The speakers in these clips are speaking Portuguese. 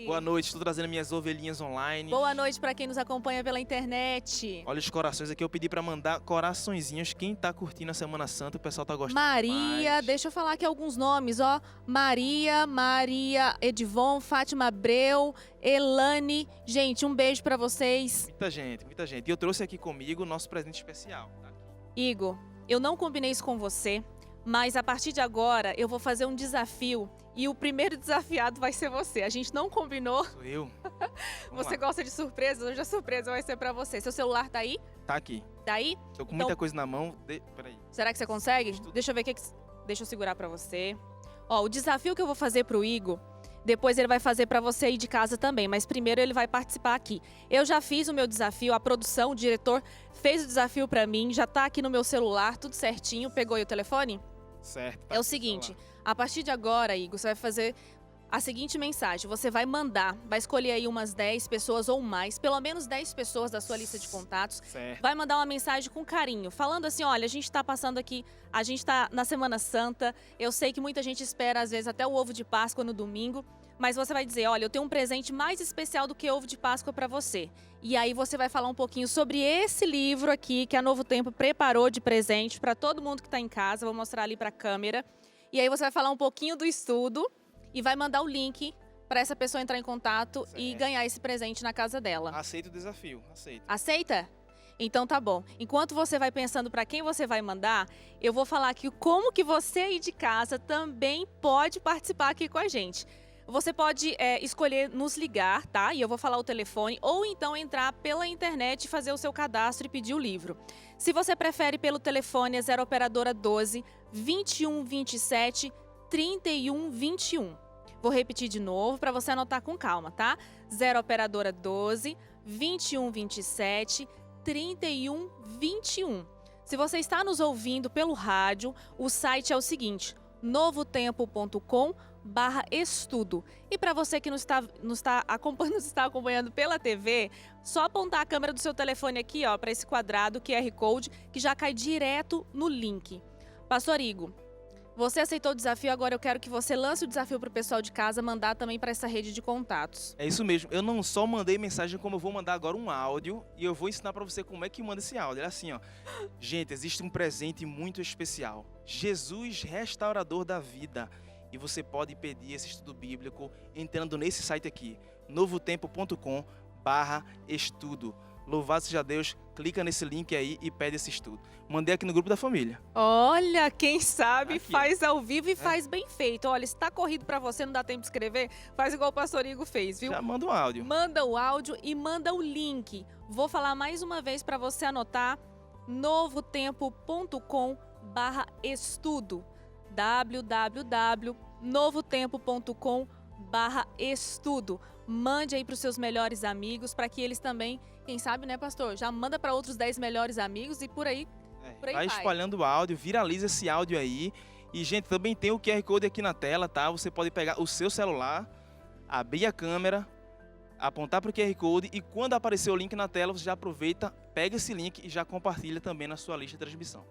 Boa noite, estou trazendo minhas ovelhinhas online. Boa noite para quem nos acompanha pela internet. Olha os corações aqui, eu pedi para mandar coraçõezinhos. Quem tá curtindo a Semana Santa, o pessoal tá gostando Maria, demais. deixa eu falar aqui alguns nomes, ó. Maria, Edivon, Fátima Abreu, Elane. Gente, um beijo para vocês. Muita gente, muita gente. E eu trouxe aqui comigo o nosso presente especial. Tá aqui. Igor, eu não combinei isso com você, mas a partir de agora eu vou fazer um desafio e o primeiro desafiado vai ser você. A gente não combinou. Sou eu. Você gosta de surpresas? Hoje a surpresa vai ser pra você. Seu celular tá aí? Tá aqui. Tá aí? Tô com Então- muita coisa na mão. Peraí. Será que você consegue? Estudo. Deixa eu ver o que... Deixa eu segurar pra você. Ó, o desafio que eu vou fazer pro Igor, depois ele vai fazer pra você aí de casa também, mas primeiro ele vai participar aqui. Eu já fiz o meu desafio, a produção, o diretor fez o desafio pra mim, já tá aqui no meu celular, tudo certinho. Pegou aí o telefone? Certo. tá É o aqui seguinte, celular. a partir de agora, Igor, você vai fazer a seguinte mensagem. Você vai mandar, vai escolher aí umas 10 pessoas ou mais, pelo menos 10 pessoas da sua lista de contatos. Certo. Vai mandar uma mensagem com carinho, falando assim, olha, a gente tá passando aqui, a gente tá na Semana Santa, eu sei que muita gente espera, às vezes, até o ovo de Páscoa no domingo, mas você vai dizer, olha, eu tenho um presente mais especial do que ovo de Páscoa para você. E aí você vai falar um pouquinho sobre esse livro aqui, que a Novo Tempo preparou de presente para todo mundo que está em casa, vou mostrar ali para a câmera. E aí você vai falar um pouquinho do estudo e vai mandar o link para essa pessoa entrar em contato e Certo. ganhar esse presente na casa dela. Aceito o desafio, aceito. Aceita? Então tá bom. Enquanto você vai pensando para quem você vai mandar, eu vou falar aqui como que você aí de casa também pode participar aqui com a gente. Você pode escolher nos ligar, tá? E eu vou falar o telefone, ou então entrar pela internet, fazer o seu cadastro e pedir o livro. Se você prefere pelo telefone, é 0 operadora 12 21 27 31 21. Vou repetir de novo para você anotar com calma, tá? 0 operadora 12 21 27 31 21. Se você está nos ouvindo pelo rádio, o site é o seguinte: novotempo.com/estudo. E para você que nos está acompanhando pela TV, só apontar a câmera do seu telefone aqui, ó, para esse quadrado QR Code, que já cai direto no link. Pastor Igor, você aceitou o desafio, agora eu quero que você lance o desafio para o pessoal de casa mandar também para essa rede de contatos. É isso mesmo. Eu não só mandei mensagem, como eu vou mandar agora um áudio e eu vou ensinar para você como é que manda esse áudio. É assim, ó. Gente, existe um presente muito especial. Jesus, restaurador da vida. E você pode pedir esse estudo bíblico entrando nesse site aqui, novotempo.com/estudo. Louvado seja Deus, clica nesse link aí e pede esse estudo. Mandei aqui no grupo da família. Olha, quem sabe Aqui, faz ao vivo e faz bem feito. Olha, se tá corrido para você, não dá tempo de escrever, faz igual o pastor Igor fez, viu? Já manda um áudio. Manda o áudio e manda o link. Vou falar mais uma vez para você anotar: novotempo.com/estudo. www.novotempo.com/estudo. Mande aí para os seus melhores amigos, para que eles também, quem sabe, né, pastor? Já manda para outros 10 melhores amigos e por aí. Por aí Vai vai. espalhando o áudio, viraliza esse áudio aí. E, gente, também tem o QR Code aqui na tela, tá? Você pode pegar o seu celular, abrir a câmera, apontar para o QR Code e quando aparecer o link na tela, você já aproveita, pega esse link e já compartilha também na sua lista de transmissão.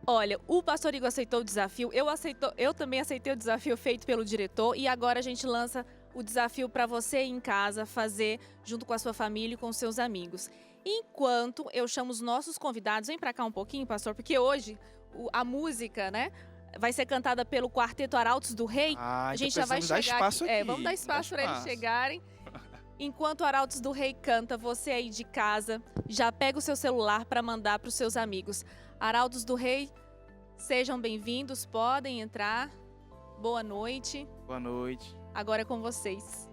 Olha, o pastor Igor aceitou o desafio, eu também aceitei o desafio feito pelo diretor e agora a gente lança o desafio para você em casa fazer junto com a sua família e com os seus amigos. Enquanto eu chamo os nossos convidados, vem para cá um pouquinho, pastor, porque hoje a música, né, vai ser cantada pelo Quarteto Arautos do Rei. Ah, A gente então já vai precisamos dar chegar espaço aqui. vamos dar espaço para eles chegarem. Enquanto o Arautos do Rei canta, você aí de casa já pega o seu celular para mandar para os seus amigos. Arautos do Rei, sejam bem-vindos, podem entrar. Boa noite. Boa noite. Agora é com vocês.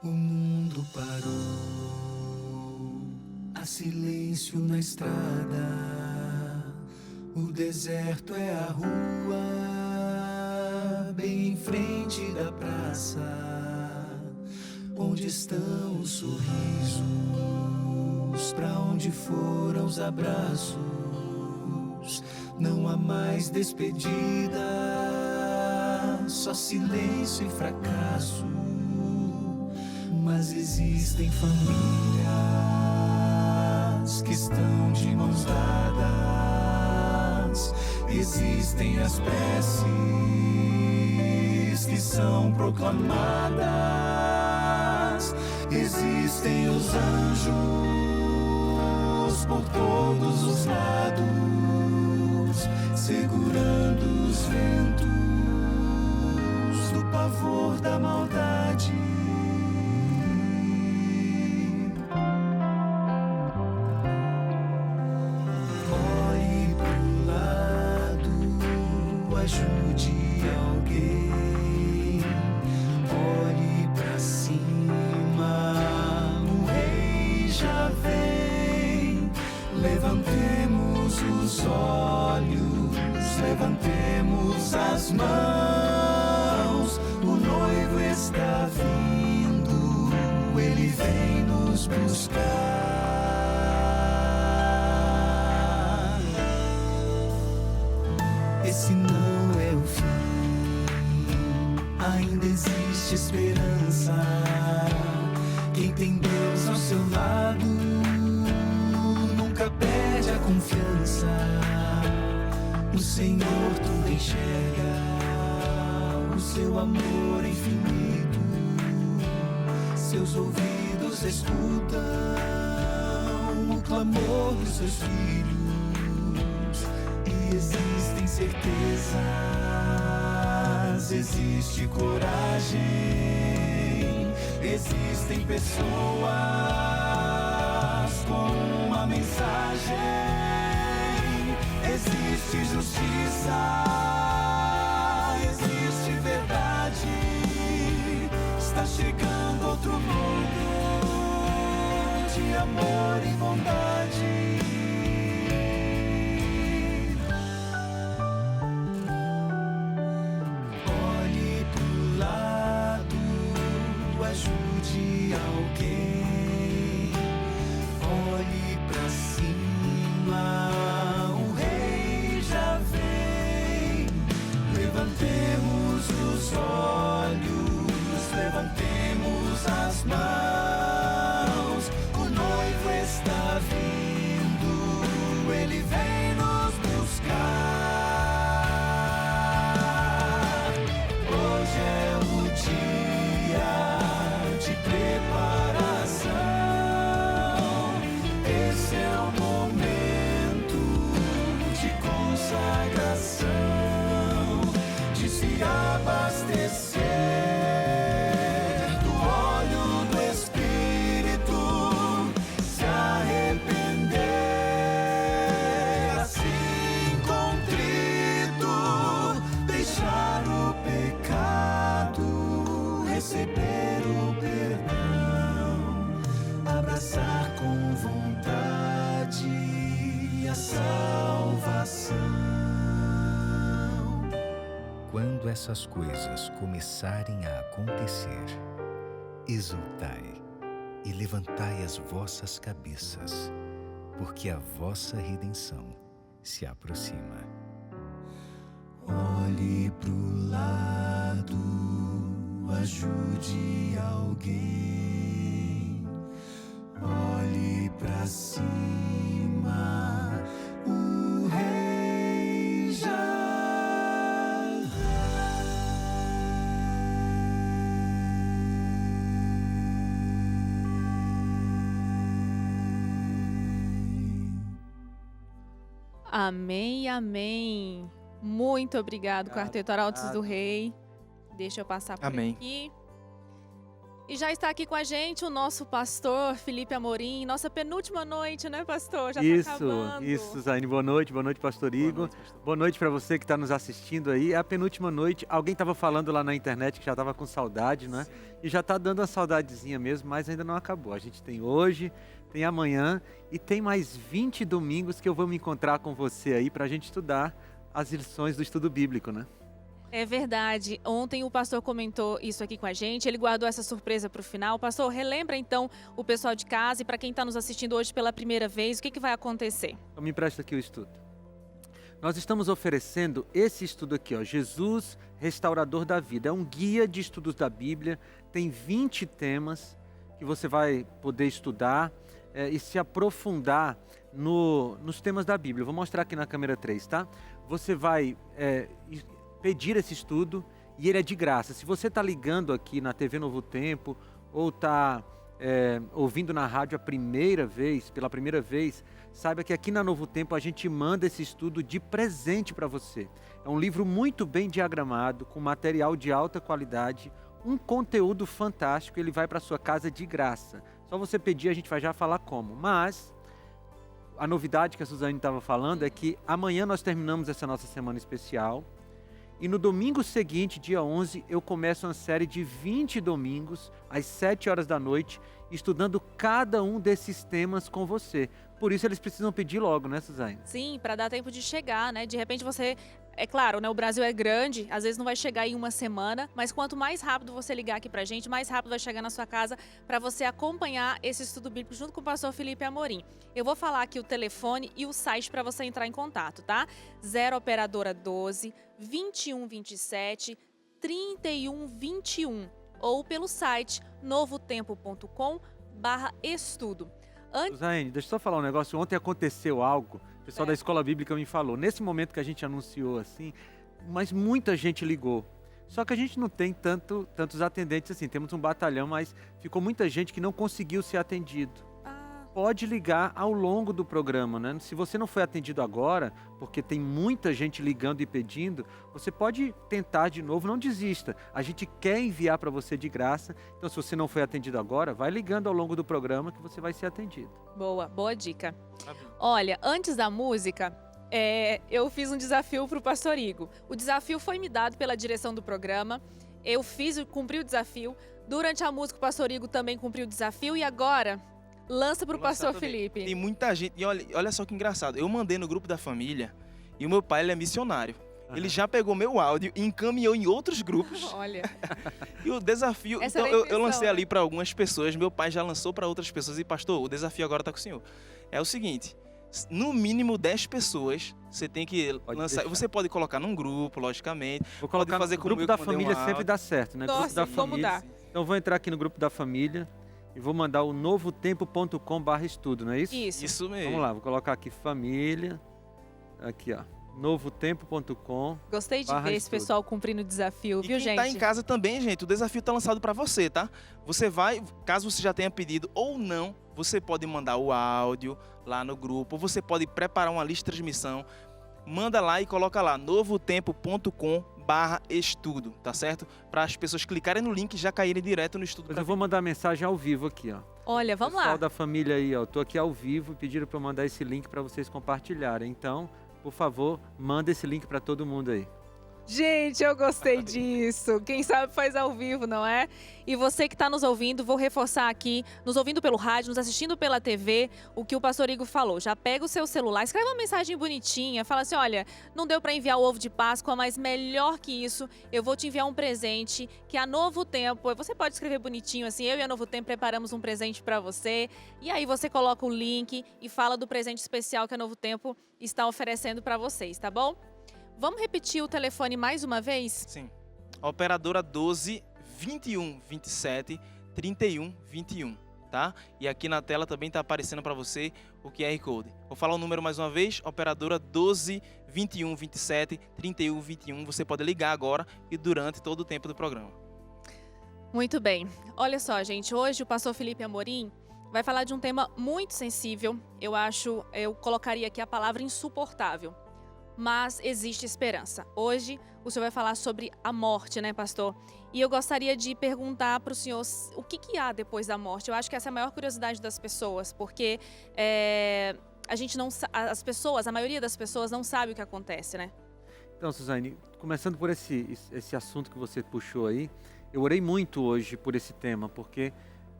O mundo parou, há silêncio na estrada, o deserto é a rua, bem em frente da praça, onde estão os sorrisos, pra onde foram os abraços, não há mais despedida, só silêncio e fracasso. Mas existem famílias que estão de mãos dadas. Existem as preces que são proclamadas. Existem os anjos por todos os lados, segurando os ventos do pavor da maldade. Olhe pro lado, ajude alguém. Olhe pra cima, o rei já vem. Levantemos os olhos, levantemos as mãos. O noivo está vindo, ele vem nos buscar. Esse não é o fim, ainda existe esperança. Quem tem Deus ao seu lado nunca perde a confiança. O Senhor tudo enxerga, o seu amor é infinito. Seus ouvidos escutam o clamor dos seus filhos. E existem certezas, existe coragem, existem pessoas com uma mensagem. Existe justiça, existe verdade. Está chegando outro mundo de amor e bondade. Olhe pro lado, ajude alguém. Olhe pra cima, o rei já vem. Levantemos os olhos, levantemos as mãos. O noivo está vindo, ele vem nos buscar. Hoje é o dia de preparação. Esse é o momento de consagração, de se abastecer do óleo do Espírito, se arrepender assim contrito, deixar o pecado, receber o perdão, abraçar com vontade a salvação. Quando essas coisas começarem a acontecer, exultai e levantai as vossas cabeças, porque a vossa redenção se aproxima. Olhe pro lado, ajude alguém. Olhe pra cima, o rei já Amém, amém. Muito obrigado, Quarteto Arautos do Rei. Deixa eu passar por Amém. aqui. E já está aqui com a gente o nosso pastor Felipe Amorim. Nossa penúltima noite, né, pastor? Já está acabando. Isso, Zaine. Boa noite, pastor Igor. Boa noite para você que está nos assistindo aí. É a penúltima noite. Alguém estava falando lá na internet que já estava com saudade, né? E já está dando uma saudadezinha mesmo, mas ainda não acabou. A gente tem hoje, tem amanhã e tem mais 20 domingos que eu vou me encontrar com você aí para a gente estudar as lições do estudo bíblico, né? É verdade. Ontem o pastor comentou isso aqui com a gente. Ele guardou essa surpresa para o final. Pastor, relembra então o pessoal de casa e para quem está nos assistindo hoje pela primeira vez, o que vai acontecer? Então me empresta aqui o estudo. Nós estamos oferecendo esse estudo aqui, ó, Jesus, Restaurador da Vida. É um guia de estudos da Bíblia, tem 20 temas que você vai poder estudar. e se aprofundar nos temas da Bíblia. Eu vou mostrar aqui na câmera 3, tá? Você vai pedir esse estudo e ele é de graça. Se você está ligando aqui na TV Novo Tempo ou está ouvindo na rádio pela primeira vez, saiba que aqui na Novo Tempo a gente manda esse estudo de presente para você. É um livro muito bem diagramado, com material de alta qualidade, um conteúdo fantástico, ele vai para sua casa de graça. Só você pedir, a gente vai já falar como. Mas a novidade que a Suzane estava falando é que amanhã nós terminamos essa nossa semana especial. E no domingo seguinte, dia 11, eu começo uma série de 20 domingos, às 7 horas da noite, estudando cada um desses temas com você. Por isso eles precisam pedir logo, né, Suzane? Sim, para dar tempo de chegar, né? De repente você... É claro, né? O Brasil é grande, às vezes não vai chegar em uma semana, mas quanto mais rápido você ligar aqui pra gente, mais rápido vai chegar na sua casa para você acompanhar esse estudo bíblico junto com o pastor Felipe Amorim. Eu vou falar aqui o telefone e o site para você entrar em contato, tá? 0 operadora 12 2127 3121 ou pelo site novotempo.com/estudo. Suzane, deixa eu só falar um negócio. Ontem aconteceu algo, o pessoal da Escola Bíblica me falou. Nesse momento que a gente anunciou assim, mas muita gente ligou. Só que a gente não tem tantos atendentes assim. Temos um batalhão, mas ficou muita gente que não conseguiu ser atendido. Pode ligar ao longo do programa, né? Se você não foi atendido agora, porque tem muita gente ligando e pedindo, você pode tentar de novo, não desista. A gente quer enviar para você de graça, então se você não foi atendido agora, vai ligando ao longo do programa que você vai ser atendido. Boa dica. Olha, antes da música, eu fiz um desafio para o pastor Igor. O desafio foi me dado pela direção do programa, eu cumpri o desafio. Durante a música, o pastor Igor também cumpriu o desafio e agora... Lança para o pastor Felipe. Tem muita gente. E olha só que engraçado. Eu mandei no grupo da família e o meu pai ele é missionário. Ele já pegou meu áudio e encaminhou em outros grupos. Olha. E o desafio... Essa então, era a eu lancei intenção, ali para algumas pessoas. Meu pai já lançou para outras pessoas. E pastor, o desafio agora está com o senhor. É o seguinte. No mínimo 10 pessoas você tem que lançar. Você pode colocar num grupo, logicamente. Vou colocar fazer no como grupo eu da que mandei família, um sempre dá certo, né? Nossa, Grupo da como família. dá? Então vou entrar aqui no grupo da família e vou mandar o novotempo.com/estudo, não é isso? Isso mesmo. Vamos lá, vou colocar aqui família. Aqui, ó. novotempo.com. Gostei de ver esse pessoal cumprindo o desafio, E viu, quem gente? tá em casa também, gente, o desafio tá lançado para você, tá? Você vai, caso você já tenha pedido ou não, você pode mandar o áudio lá no grupo, você pode preparar uma lista de transmissão, manda lá e coloca lá, novotempo.com/estudo, tá certo? Para as pessoas clicarem no link e já caírem direto no estudo. Mas eu vou mandar mensagem ao vivo aqui, ó. Olha, vamos Pessoal lá. da família aí, ó. Eu tô aqui ao vivo e pediram para eu mandar esse link para vocês compartilharem. Então, por favor, manda esse link para todo mundo aí. Gente, eu gostei disso. Quem sabe faz ao vivo, não é? E você que está nos ouvindo, vou reforçar aqui, nos ouvindo pelo rádio, nos assistindo pela TV, o que o pastor Igor falou. Já pega o seu celular, escreve uma mensagem bonitinha, fala assim, olha, não deu para enviar o ovo de Páscoa, mas melhor que isso, eu vou te enviar um presente que a Novo Tempo, você pode escrever bonitinho assim, eu e a Novo Tempo preparamos um presente para você, e aí você coloca o link e fala do presente especial que a Novo Tempo está oferecendo para vocês, tá bom? Vamos repetir o telefone mais uma vez? Sim. Operadora 12 21 27 31 21, tá? E aqui na tela também está aparecendo para você o QR Code. Vou falar o número mais uma vez, operadora 12 21 27 31 21. Você pode ligar agora e durante todo o tempo do programa. Muito bem. Olha só, gente, hoje o pastor Felipe Amorim vai falar de um tema muito sensível. Eu colocaria aqui a palavra insuportável. Mas existe esperança. Hoje o senhor vai falar sobre a morte, né, pastor? E eu gostaria de perguntar para o senhor o que há depois da morte. Eu acho que essa é a maior curiosidade das pessoas, porque a maioria das pessoas não sabe o que acontece, né? Então, Suzane, começando por esse assunto que você puxou aí, eu orei muito hoje por esse tema, porque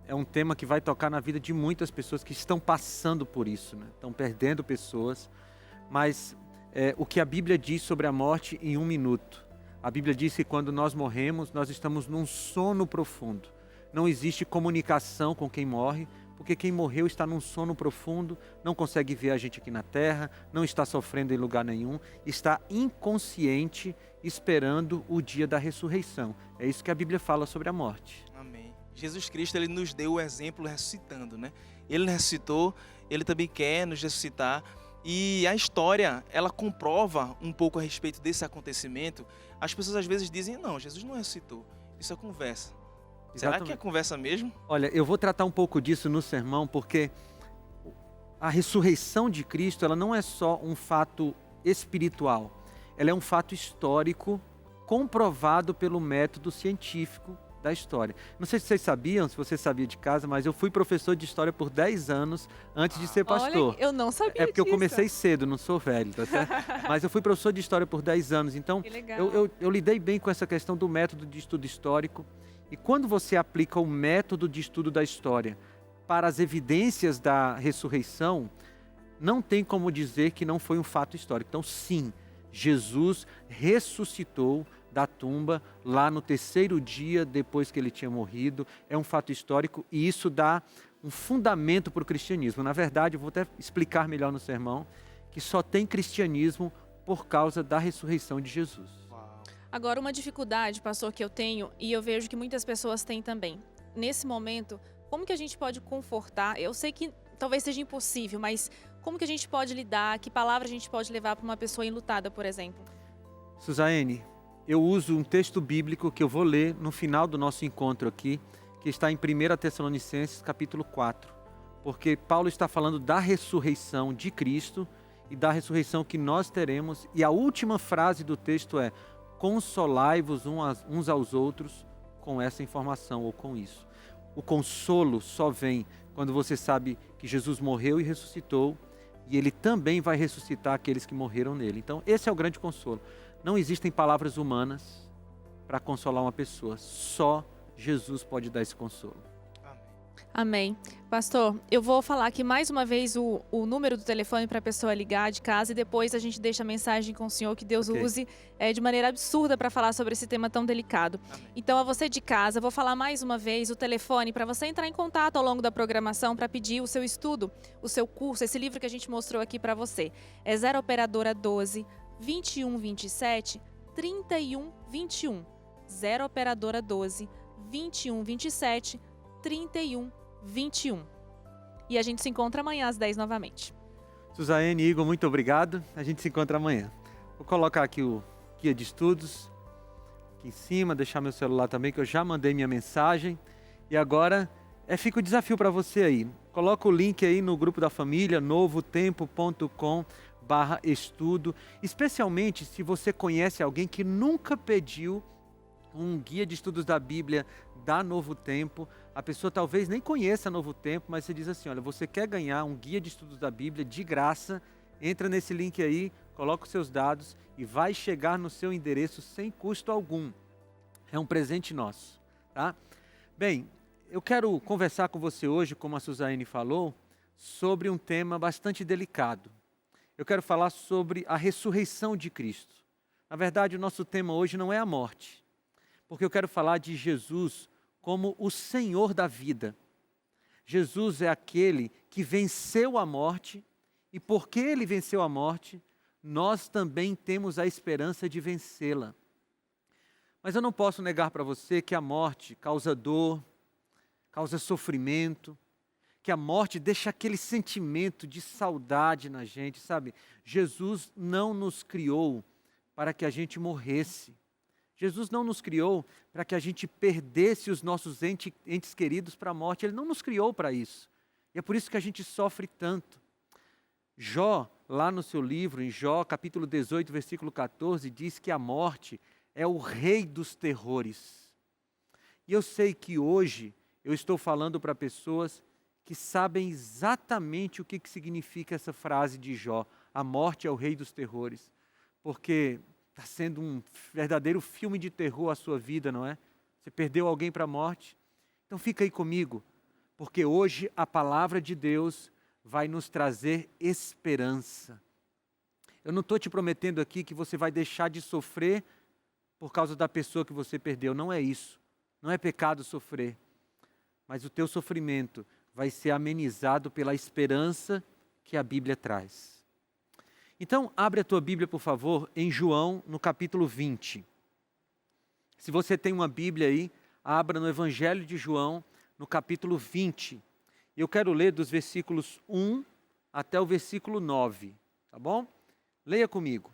é um tema que vai tocar na vida de muitas pessoas que estão passando por isso, né? Estão perdendo pessoas, mas o que a Bíblia diz sobre a morte em 1 minuto. A Bíblia diz que quando nós morremos, nós estamos num sono profundo. Não existe comunicação com quem morre, porque quem morreu está num sono profundo, não consegue ver a gente aqui na terra, não está sofrendo em lugar nenhum, está inconsciente esperando o dia da ressurreição. É isso que a Bíblia fala sobre a morte. Amém. Jesus Cristo, ele nos deu o exemplo ressuscitando, né? Ele ressuscitou, ele também quer nos ressuscitar. E a história, ela comprova um pouco a respeito desse acontecimento. As pessoas às vezes dizem, não, Jesus não ressuscitou, isso é conversa. Será que é conversa mesmo? Olha, eu vou tratar um pouco disso no sermão, porque a ressurreição de Cristo, ela não é só um fato espiritual, ela é um fato histórico comprovado pelo método científico da história. Não sei se vocês sabiam, se você sabia de casa, mas eu fui professor de história por 10 anos antes de ser pastor. Olha, eu não sabia É porque eu disso. comecei cedo, não sou velho, tá certo? Mas eu fui professor de história por 10 anos, então Que legal. eu lidei bem com essa questão do método de estudo histórico. E quando você aplica o método de estudo da história para as evidências da ressurreição, não tem como dizer que não foi um fato histórico. Então, sim, Jesus ressuscitou da tumba lá no 3º dia depois que ele tinha morrido. É um fato histórico e isso dá um fundamento para o cristianismo. Na verdade, eu vou até explicar melhor no sermão, que só tem cristianismo por causa da ressurreição de Jesus. Agora, uma dificuldade, pastor, que eu tenho, e eu vejo que muitas pessoas têm também. Nesse momento, como que a gente pode confortar? Eu sei que talvez seja impossível, mas como que a gente pode lidar? Que palavra a gente pode levar para uma pessoa enlutada, por exemplo? Suzaene, eu uso um texto bíblico que eu vou ler no final do nosso encontro aqui, que está em 1 Tessalonicenses, capítulo 4. Porque Paulo está falando da ressurreição de Cristo e da ressurreição que nós teremos. E a última frase do texto é: consolai-vos uns aos outros com essa informação ou com isso. O consolo só vem quando você sabe que Jesus morreu e ressuscitou, e ele também vai ressuscitar aqueles que morreram nele. Então, esse é o grande consolo. Não existem palavras humanas para consolar uma pessoa, só Jesus pode dar esse consolo. Amém. Pastor, eu vou falar aqui mais uma vez o número do telefone para a pessoa ligar de casa e depois a gente deixa a mensagem com o senhor que Deus use de maneira absurda para falar sobre esse tema tão delicado. Amém. Então, a você de casa, vou falar mais uma vez o telefone para você entrar em contato ao longo da programação para pedir o seu estudo, o seu curso, esse livro que a gente mostrou aqui para você. É 0 operadora 12 21 27 31 21. 0 operadora 12 21 27 31 21. E a gente se encontra amanhã às 10 novamente. Suzaene e Igor, muito obrigado. A gente se encontra amanhã. Vou colocar aqui o guia de estudos aqui em cima, deixar meu celular também, que eu já mandei minha mensagem. E agora fica o desafio para você aí. Coloca o link aí no grupo da família, novotempo.com/estudo. Especialmente se você conhece alguém que nunca pediu um guia de estudos da Bíblia da Novo Tempo. A pessoa talvez nem conheça Novo Tempo, mas você diz assim, olha, você quer ganhar um guia de estudos da Bíblia de graça, entra nesse link aí, coloca os seus dados e vai chegar no seu endereço sem custo algum. É um presente nosso, tá? Bem, eu quero conversar com você hoje, como a Suzaene falou, sobre um tema bastante delicado. Eu quero falar sobre a ressurreição de Cristo. Na verdade, o nosso tema hoje não é a morte, porque eu quero falar de Jesus como o Senhor da vida. Jesus é aquele que venceu a morte, e porque ele venceu a morte, nós também temos a esperança de vencê-la. Mas eu não posso negar para você que a morte causa dor, causa sofrimento, que a morte deixa aquele sentimento de saudade na gente, sabe? Jesus não nos criou para que a gente morresse. Jesus não nos criou para que a gente perdesse os nossos entes queridos para a morte. Ele não nos criou para isso. E é por isso que a gente sofre tanto. Jó, lá no seu livro, em Jó, capítulo 18, versículo 14, diz que a morte é o rei dos terrores. E eu sei que hoje eu estou falando para pessoas que sabem exatamente o que significa essa frase de Jó. A morte é o rei dos terrores. Porque está sendo um verdadeiro filme de terror a sua vida, não é? Você perdeu alguém para a morte? Então fica aí comigo, porque hoje a palavra de Deus vai nos trazer esperança. Eu não estou te prometendo aqui que você vai deixar de sofrer por causa da pessoa que você perdeu. Não é isso. Não é pecado sofrer. Mas o teu sofrimento vai ser amenizado pela esperança que a Bíblia traz. Então, abre a tua Bíblia, por favor, em João, no capítulo 20. Se você tem uma Bíblia aí, abra no Evangelho de João, no capítulo 20. Eu quero ler dos versículos 1 até o versículo 9, tá bom? Leia comigo.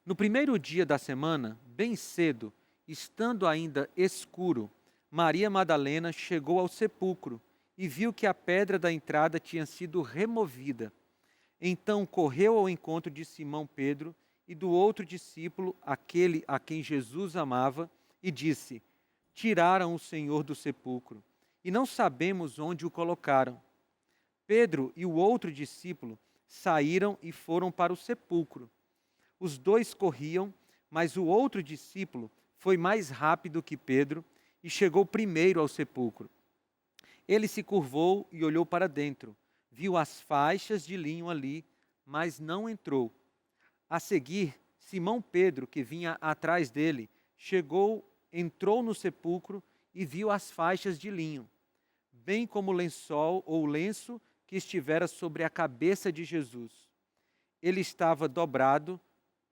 No primeiro dia da semana, bem cedo, estando ainda escuro, Maria Madalena chegou ao sepulcro e viu que a pedra da entrada tinha sido removida. Então correu ao encontro de Simão Pedro e do outro discípulo, aquele a quem Jesus amava, e disse: Tiraram o Senhor do sepulcro, e não sabemos onde o colocaram. Pedro e o outro discípulo saíram e foram para o sepulcro. Os dois corriam, mas o outro discípulo foi mais rápido que Pedro e chegou primeiro ao sepulcro. Ele se curvou e olhou para dentro. Viu as faixas de linho ali, mas não entrou. A seguir, Simão Pedro, que vinha atrás dele, entrou no sepulcro e viu as faixas de linho, bem como o lençol ou lenço que estivera sobre a cabeça de Jesus. Ele estava dobrado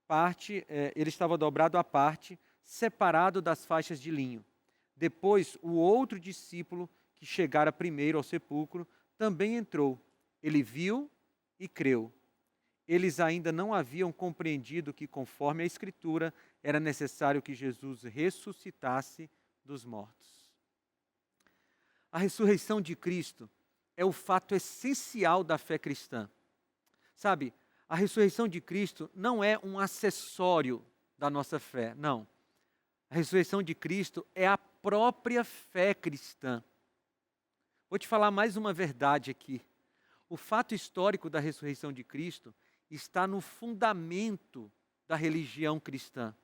à parte, separado das faixas de linho. Depois, o outro discípulo, que chegara primeiro ao sepulcro, também entrou. Ele viu e creu. Eles ainda não haviam compreendido que, conforme a Escritura, era necessário que Jesus ressuscitasse dos mortos. A ressurreição de Cristo é o fato essencial da fé cristã. Sabe, a ressurreição de Cristo não é um acessório da nossa fé, não. A ressurreição de Cristo é a própria fé cristã. Vou te falar mais uma verdade aqui. O fato histórico da ressurreição de Cristo está no fundamento da religião cristã.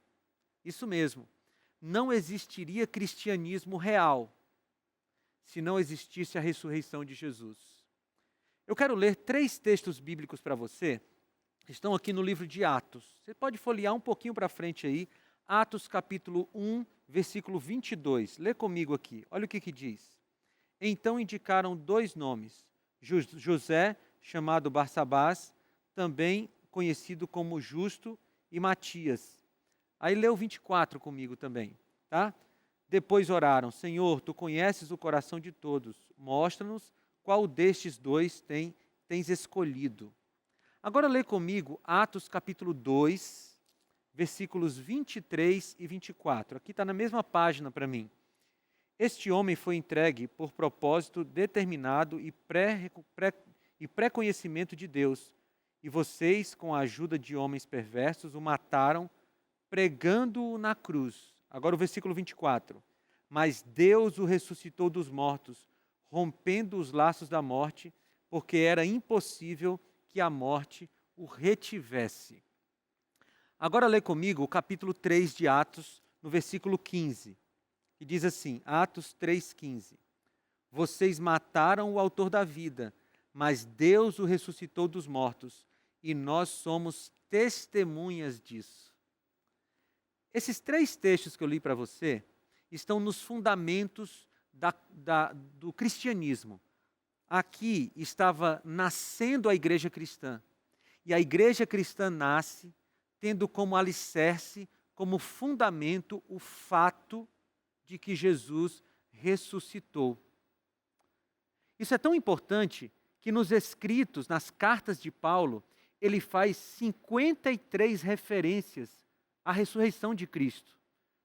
Isso mesmo, não existiria cristianismo real se não existisse a ressurreição de Jesus. Eu quero ler 3 textos bíblicos para você, que estão aqui no livro de Atos. Você pode folhear um pouquinho para frente aí, Atos capítulo 1, versículo 22. Lê comigo aqui, olha o que diz. Então indicaram 2 nomes, José, chamado Barsabás, também conhecido como Justo, e Matias. Aí lê o 24 comigo também, tá? Depois oraram: Senhor, Tu conheces o coração de todos, mostra-nos qual destes 2 tens escolhido. Agora lê comigo Atos capítulo 2, versículos 23 e 24. Aqui está na mesma página para mim. Este homem foi entregue por propósito determinado e pré-conhecimento de Deus, e vocês, com a ajuda de homens perversos, o mataram, pregando-o na cruz. Agora o versículo 24. Mas Deus o ressuscitou dos mortos, rompendo os laços da morte, porque era impossível que a morte o retivesse. Agora lê comigo o capítulo 3 de Atos, no versículo 15. Que diz assim, Atos 3,15. Vocês mataram o autor da vida, mas Deus o ressuscitou dos mortos, e nós somos testemunhas disso. Esses 3 textos que eu li para você estão nos fundamentos do cristianismo. Aqui estava nascendo a igreja cristã, e a igreja cristã nasce tendo como alicerce, como fundamento, o fato de que Jesus ressuscitou. Isso é tão importante que nos escritos, nas cartas de Paulo, ele faz 53 referências à ressurreição de Cristo.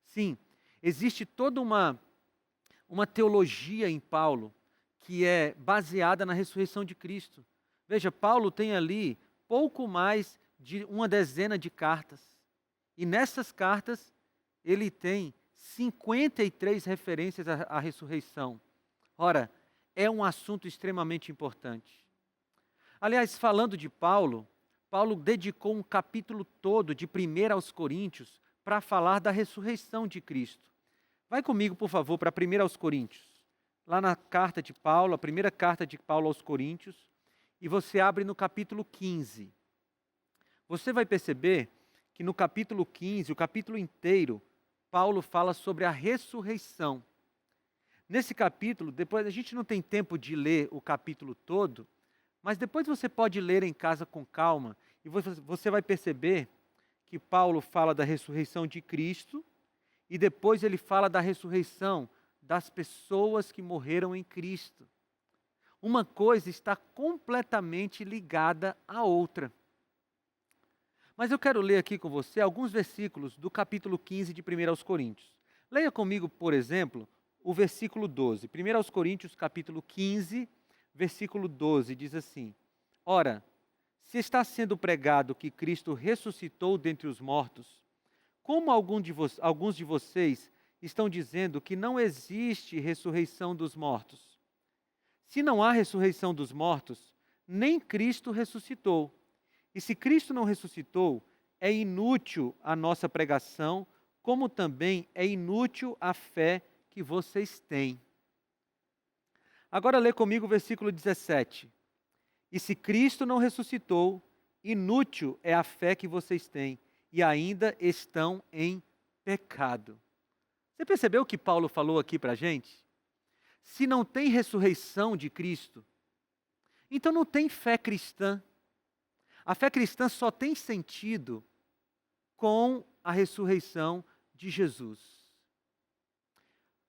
Sim, existe toda uma teologia em Paulo que é baseada na ressurreição de Cristo. Veja, Paulo tem ali pouco mais de uma dezena de cartas. E nessas cartas ele tem 53 referências à ressurreição. Ora, é um assunto extremamente importante. Aliás, falando de Paulo, Paulo dedicou um capítulo todo de 1 aos Coríntios para falar da ressurreição de Cristo. Vai comigo, por favor, para 1 aos Coríntios. Lá na carta de Paulo, a primeira carta de Paulo aos Coríntios, e você abre no capítulo 15. Você vai perceber que no capítulo 15, o capítulo inteiro, Paulo fala sobre a ressurreição. Nesse capítulo, depois a gente não tem tempo de ler o capítulo todo, mas depois você pode ler em casa com calma e você vai perceber que Paulo fala da ressurreição de Cristo e depois ele fala da ressurreição das pessoas que morreram em Cristo. Uma coisa está completamente ligada à outra. Mas eu quero ler aqui com você alguns versículos do capítulo 15 de 1 aos Coríntios. Leia comigo, por exemplo, o versículo 12. 1 aos Coríntios, capítulo 15, versículo 12, diz assim: Ora, se está sendo pregado que Cristo ressuscitou dentre os mortos, como alguns de vocês estão dizendo que não existe ressurreição dos mortos? Se não há ressurreição dos mortos, nem Cristo ressuscitou. E se Cristo não ressuscitou, é inútil a nossa pregação, como também é inútil a fé que vocês têm. Agora lê comigo o versículo 17. E se Cristo não ressuscitou, inútil é a fé que vocês têm, e ainda estão em pecado. Você percebeu o que Paulo falou aqui para a gente? Se não tem ressurreição de Cristo, então não tem fé cristã. A fé cristã só tem sentido com a ressurreição de Jesus.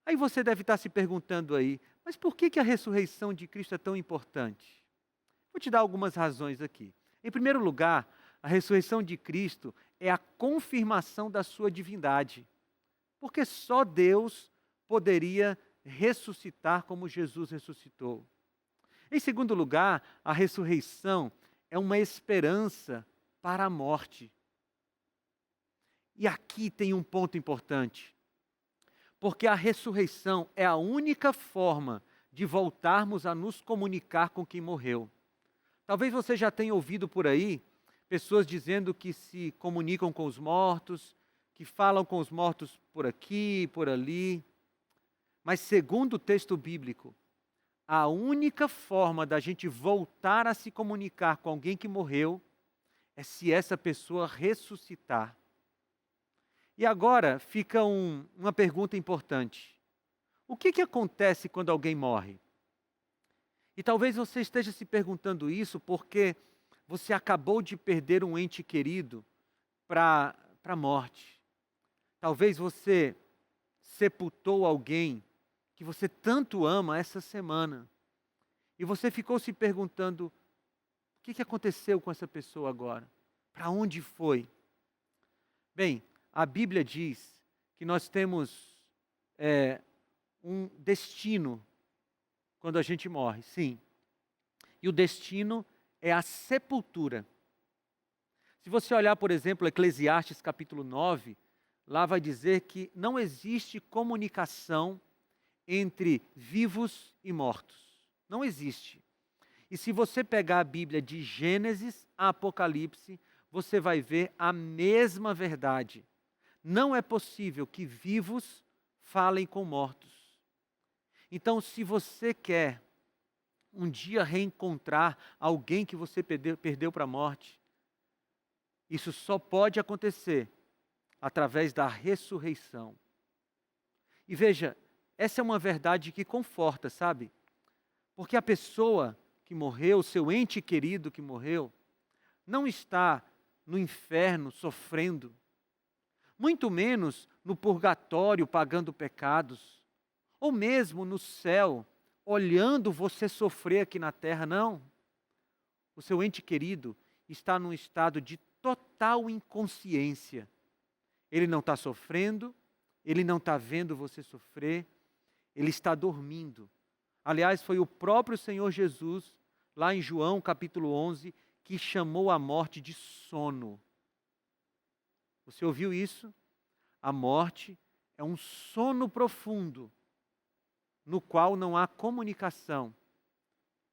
Aí você deve estar se perguntando aí, mas por que a ressurreição de Cristo é tão importante? Vou te dar algumas razões aqui. Em primeiro lugar, a ressurreição de Cristo é a confirmação da sua divindade, porque só Deus poderia ressuscitar como Jesus ressuscitou. Em segundo lugar, a ressurreição é uma esperança para a morte. E aqui tem um ponto importante, porque a ressurreição é a única forma de voltarmos a nos comunicar com quem morreu. Talvez você já tenha ouvido por aí pessoas dizendo que se comunicam com os mortos, que falam com os mortos por aqui, por ali. Mas segundo o texto bíblico, a única forma da gente voltar a se comunicar com alguém que morreu é se essa pessoa ressuscitar. E agora fica uma pergunta importante. O que acontece quando alguém morre? E talvez você esteja se perguntando isso porque você acabou de perder um ente querido para a morte. Talvez você sepultou alguém que você tanto ama essa semana. E você ficou se perguntando, o que aconteceu com essa pessoa agora? Para onde foi? Bem, a Bíblia diz que nós temos um destino quando a gente morre, sim. E o destino é a sepultura. Se você olhar, por exemplo, Eclesiastes capítulo 9, lá vai dizer que não existe comunicação entre vivos e mortos. Não existe. E se você pegar a Bíblia de Gênesis a Apocalipse, você vai ver a mesma verdade. Não é possível que vivos falem com mortos. Então, se você quer um dia reencontrar alguém que você perdeu para a morte, isso só pode acontecer através da ressurreição. E veja, essa é uma verdade que conforta, sabe? Porque a pessoa que morreu, seu ente querido que morreu, não está no inferno sofrendo, muito menos no purgatório pagando pecados, ou mesmo no céu, olhando você sofrer aqui na terra, não. O seu ente querido está num estado de total inconsciência. Ele não está sofrendo, ele não está vendo você sofrer, ele está dormindo. Aliás, foi o próprio Senhor Jesus, lá em João capítulo 11, que chamou a morte de sono. Você ouviu isso? A morte é um sono profundo, no qual não há comunicação.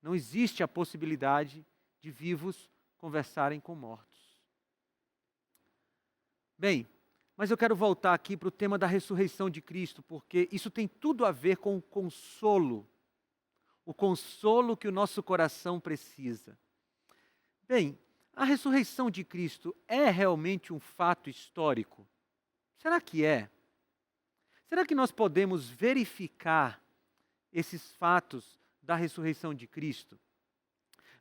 Não existe a possibilidade de vivos conversarem com mortos. Bem, mas eu quero voltar aqui para o tema da ressurreição de Cristo, porque isso tem tudo a ver com o consolo que o nosso coração precisa. Bem, a ressurreição de Cristo é realmente um fato histórico? Será que é? Será que nós podemos verificar esses fatos da ressurreição de Cristo?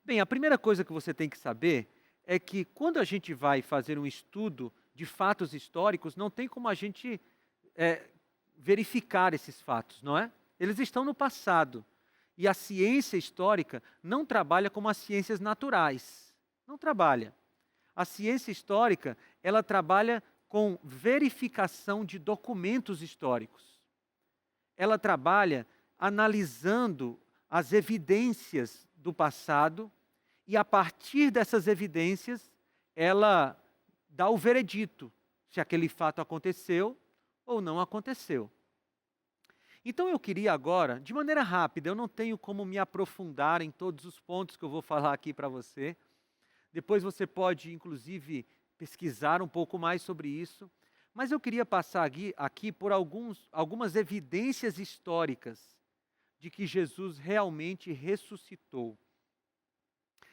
Bem, a primeira coisa que você tem que saber é que quando a gente vai fazer um estudo de fatos históricos, não tem como a gente verificar esses fatos, não é? Eles estão no passado. E a ciência histórica não trabalha como as ciências naturais. Não trabalha. A ciência histórica, ela trabalha com verificação de documentos históricos. Ela trabalha analisando as evidências do passado e, a partir dessas evidências, ela dá o veredito se aquele fato aconteceu ou não aconteceu. Então eu queria agora, de maneira rápida, eu não tenho como me aprofundar em todos os pontos que eu vou falar aqui para você. Depois você pode, inclusive, pesquisar um pouco mais sobre isso. Mas eu queria passar aqui por algumas evidências históricas de que Jesus realmente ressuscitou.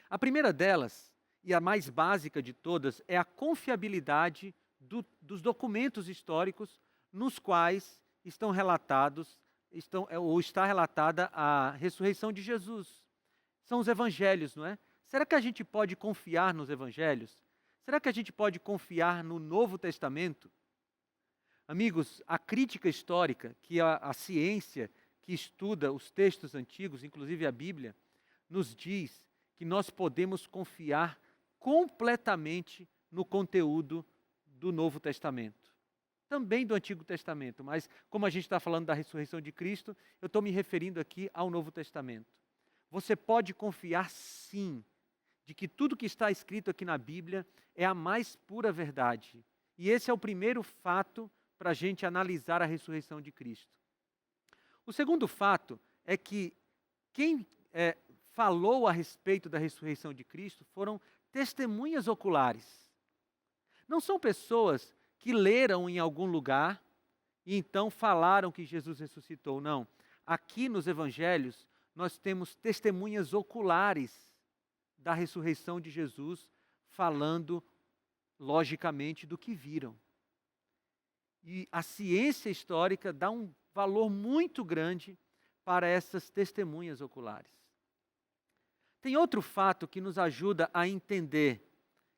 A primeira delas, e a mais básica de todas, é a confiabilidade dos documentos históricos nos quais estão relatados, está relatada a ressurreição de Jesus. São os evangelhos, não é? Será que a gente pode confiar nos evangelhos? Será que a gente pode confiar no Novo Testamento? Amigos, a crítica histórica, que a ciência que estuda os textos antigos, inclusive a Bíblia, nos diz que nós podemos confiar completamente no conteúdo do Novo Testamento. Também do Antigo Testamento, mas como a gente está falando da ressurreição de Cristo, eu estou me referindo aqui ao Novo Testamento. Você pode confiar sim, de que tudo que está escrito aqui na Bíblia é a mais pura verdade. E esse é o primeiro fato para a gente analisar a ressurreição de Cristo. O segundo fato é que quem falou a respeito da ressurreição de Cristo foram testemunhas oculares. Não são pessoas que leram em algum lugar e então falaram que Jesus ressuscitou. Não. Aqui nos evangelhos nós temos testemunhas oculares da ressurreição de Jesus, falando logicamente do que viram. E a ciência histórica dá um valor muito grande para essas testemunhas oculares. Tem outro fato que nos ajuda a entender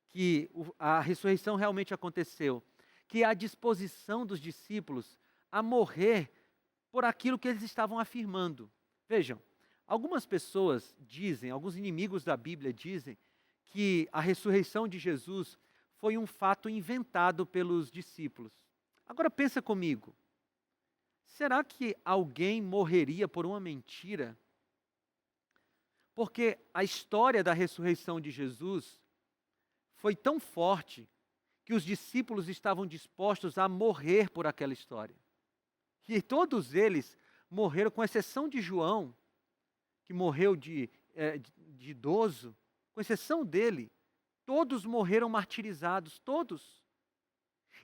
que a ressurreição realmente aconteceu, que é a disposição dos discípulos a morrer por aquilo que eles estavam afirmando. Vejam, algumas pessoas dizem, alguns inimigos da Bíblia dizem, que a ressurreição de Jesus foi um fato inventado pelos discípulos. Agora pensa comigo, será que alguém morreria por uma mentira? Porque a história da ressurreição de Jesus foi tão forte que os discípulos estavam dispostos a morrer por aquela história. E todos eles morreram, com exceção de João, que morreu de idoso, com exceção dele, todos morreram martirizados, todos.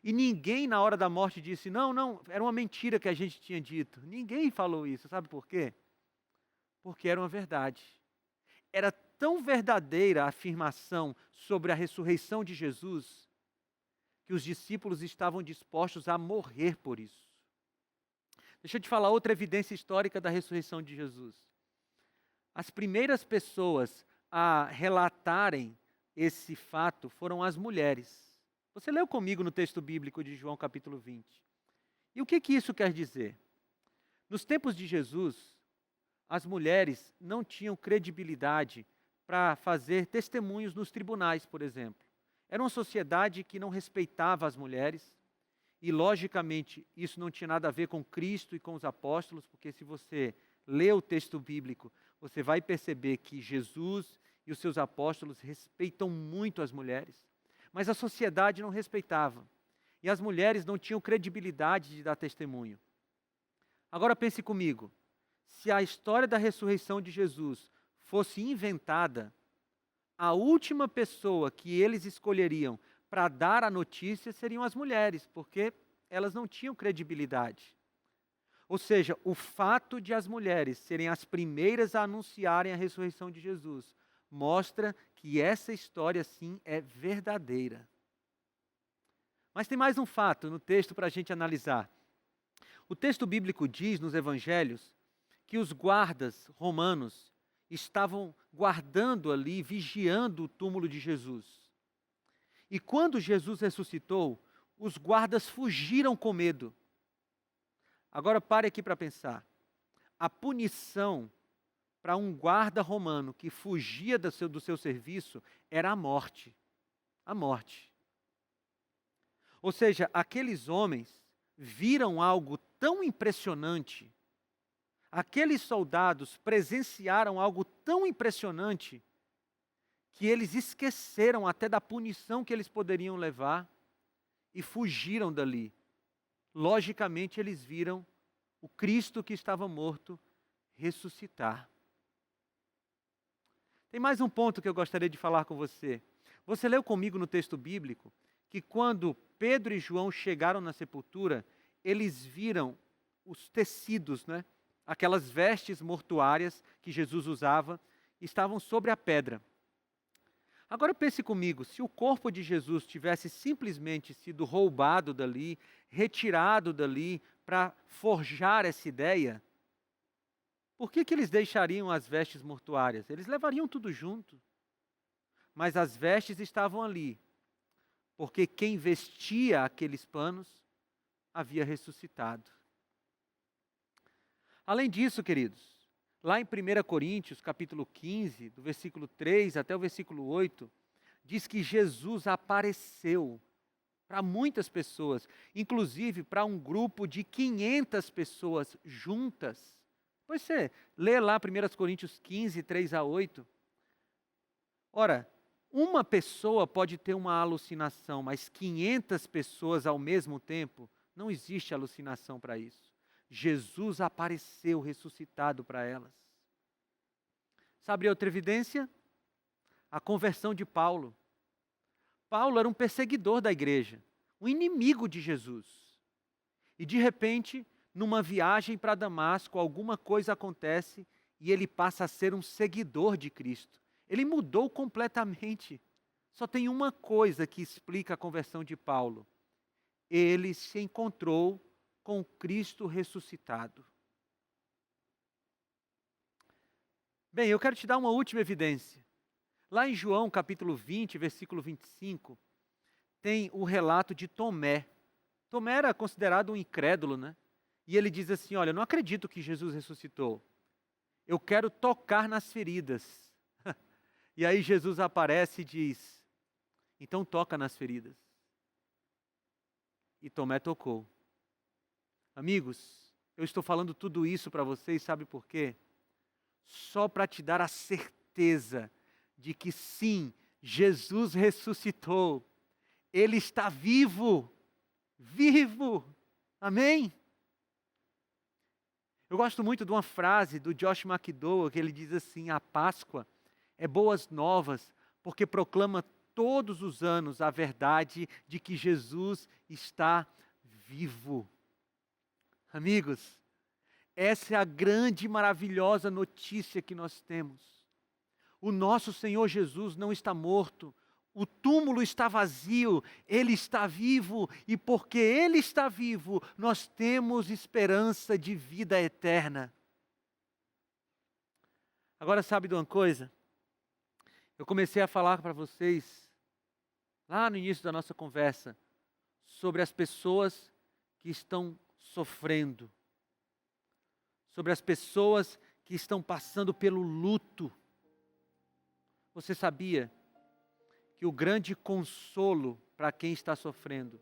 E ninguém na hora da morte disse, não, era uma mentira que a gente tinha dito. Ninguém falou isso, sabe por quê? Porque era uma verdade. Era tão verdadeira a afirmação sobre a ressurreição de Jesus, que os discípulos estavam dispostos a morrer por isso. Deixa eu te falar outra evidência histórica da ressurreição de Jesus. As primeiras pessoas a relatarem esse fato foram as mulheres. Você leu comigo no texto bíblico de João capítulo 20. E o que isso quer dizer? Nos tempos de Jesus, as mulheres não tinham credibilidade para fazer testemunhos nos tribunais, por exemplo. Era uma sociedade que não respeitava as mulheres e, logicamente, isso não tinha nada a ver com Cristo e com os apóstolos, porque se você lê o texto bíblico, você vai perceber que Jesus e os seus apóstolos respeitam muito as mulheres. Mas a sociedade não respeitava. E as mulheres não tinham credibilidade de dar testemunho. Agora pense comigo. Se a história da ressurreição de Jesus fosse inventada, a última pessoa que eles escolheriam para dar a notícia seriam as mulheres, porque elas não tinham credibilidade. Ou seja, o fato de as mulheres serem as primeiras a anunciarem a ressurreição de Jesus mostra que essa história, sim, é verdadeira. Mas tem mais um fato no texto para a gente analisar. O texto bíblico diz, nos evangelhos, que os guardas romanos estavam guardando ali, vigiando o túmulo de Jesus. E quando Jesus ressuscitou, os guardas fugiram com medo. Agora pare aqui para pensar. A punição para um guarda romano que fugia do seu serviço era a morte. A morte. Ou seja, aqueles homens viram algo tão impressionante, aqueles soldados presenciaram algo tão impressionante, que eles esqueceram até da punição que eles poderiam levar e fugiram dali. Logicamente, eles viram o Cristo que estava morto ressuscitar. Tem mais um ponto que eu gostaria de falar com você. Você leu comigo no texto bíblico que quando Pedro e João chegaram na sepultura, eles viram os tecidos, né? Aquelas vestes mortuárias que Jesus usava, estavam sobre a pedra. Agora pense comigo, se o corpo de Jesus tivesse simplesmente sido roubado dali, retirado dali para forjar essa ideia, por que eles deixariam as vestes mortuárias? Eles levariam tudo junto. Mas as vestes estavam ali, porque quem vestia aqueles panos havia ressuscitado. Além disso, queridos, lá em 1 Coríntios, capítulo 15, do versículo 3 até o versículo 8, diz que Jesus apareceu para muitas pessoas, inclusive para um grupo de 500 pessoas juntas. Pois você lê lá 1 Coríntios 15, 3 a 8. Ora, uma pessoa pode ter uma alucinação, mas 500 pessoas ao mesmo tempo, não existe alucinação para isso. Jesus apareceu ressuscitado para elas. Sabe outra evidência? A conversão de Paulo. Paulo era um perseguidor da igreja, um inimigo de Jesus. E de repente, numa viagem para Damasco, alguma coisa acontece e ele passa a ser um seguidor de Cristo. Ele mudou completamente. Só tem uma coisa que explica a conversão de Paulo. Ele se encontrou com Cristo ressuscitado. Bem, eu quero te dar uma última evidência. Lá em João, capítulo 20, versículo 25, tem o relato de Tomé. Tomé era considerado um incrédulo, né? E ele diz assim, olha, eu não acredito que Jesus ressuscitou. Eu quero tocar nas feridas. E aí Jesus aparece e diz, então toca nas feridas. E Tomé tocou. Amigos, eu estou falando tudo isso para vocês, sabe por quê? Só para te dar a certeza de que sim, Jesus ressuscitou. Ele está vivo. Vivo. Amém? Eu gosto muito de uma frase do Josh McDowell, que ele diz assim, a Páscoa é boas novas, porque proclama todos os anos a verdade de que Jesus está vivo. Amigos, essa é a grande e maravilhosa notícia que nós temos. O nosso Senhor Jesus não está morto, o túmulo está vazio, Ele está vivo, e porque Ele está vivo, nós temos esperança de vida eterna. Agora sabe de uma coisa? Eu comecei a falar para vocês, lá no início da nossa conversa, sobre as pessoas que estão sofrendo, sobre as pessoas que estão passando pelo luto. Você sabia que o grande consolo para quem está sofrendo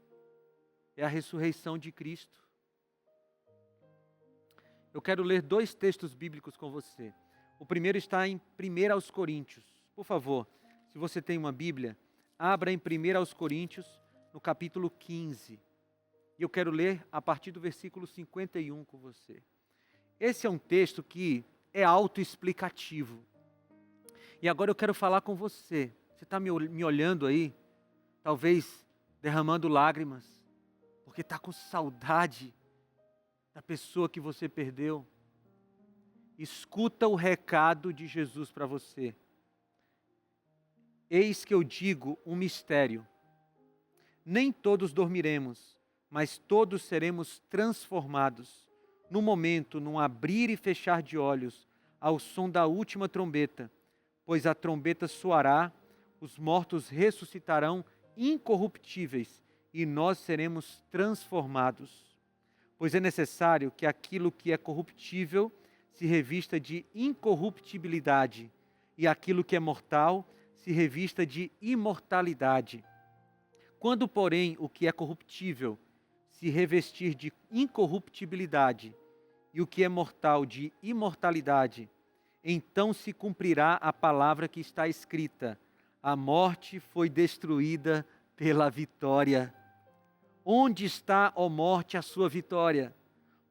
é a ressurreição de Cristo? Eu quero ler 2 textos bíblicos com você. O primeiro está em 1 Coríntios. Por favor, se você tem uma Bíblia, abra em 1 Coríntios, no capítulo 15. E eu quero ler a partir do versículo 51 com você. Esse é um texto que é autoexplicativo. E agora eu quero falar com você. Você está me olhando aí, talvez derramando lágrimas, porque está com saudade da pessoa que você perdeu. Escuta o recado de Jesus para você. Eis que eu digo um mistério. Nem todos dormiremos, mas todos seremos transformados, no momento, num abrir e fechar de olhos, ao som da última trombeta, pois a trombeta soará, os mortos ressuscitarão incorruptíveis, e nós seremos transformados. Pois é necessário que aquilo que é corruptível se revista de incorruptibilidade, e aquilo que é mortal se revista de imortalidade. Quando, porém, o que é corruptível se revestir de incorruptibilidade, e o que é mortal de imortalidade, então se cumprirá a palavra que está escrita: a morte foi destruída pela vitória. Onde está, ó morte, a sua vitória?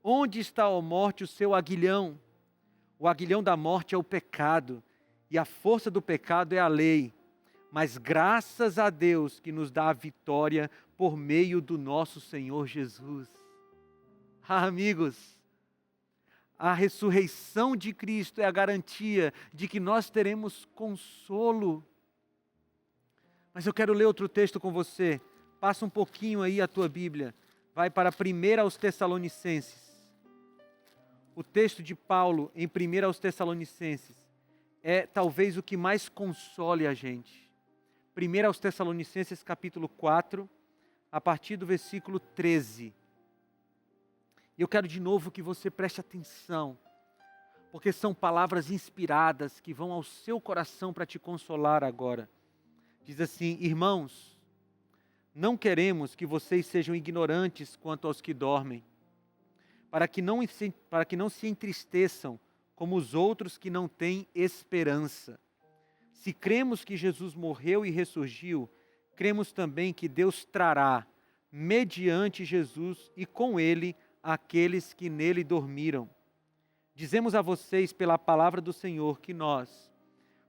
Onde está, ó morte, o seu aguilhão? O aguilhão da morte é o pecado, e a força do pecado é a lei. Mas graças a Deus que nos dá a vitória por meio do nosso Senhor Jesus. Ah, amigos, a ressurreição de Cristo é a garantia de que nós teremos consolo. Mas eu quero ler outro texto com você. Passa um pouquinho aí a tua Bíblia. Vai para 1 aos Tessalonicenses. O texto de Paulo em 1 aos Tessalonicenses é talvez o que mais console a gente. 1 aos Tessalonicenses capítulo 4, a partir do versículo 13. E eu quero de novo que você preste atenção, porque são palavras inspiradas que vão ao seu coração para te consolar agora. Diz assim: irmãos, não queremos que vocês sejam ignorantes quanto aos que dormem, para que não se entristeçam como os outros que não têm esperança. Se cremos que Jesus morreu e ressurgiu, cremos também que Deus trará, mediante Jesus e com Ele, aqueles que nele dormiram. Dizemos a vocês pela palavra do Senhor que nós,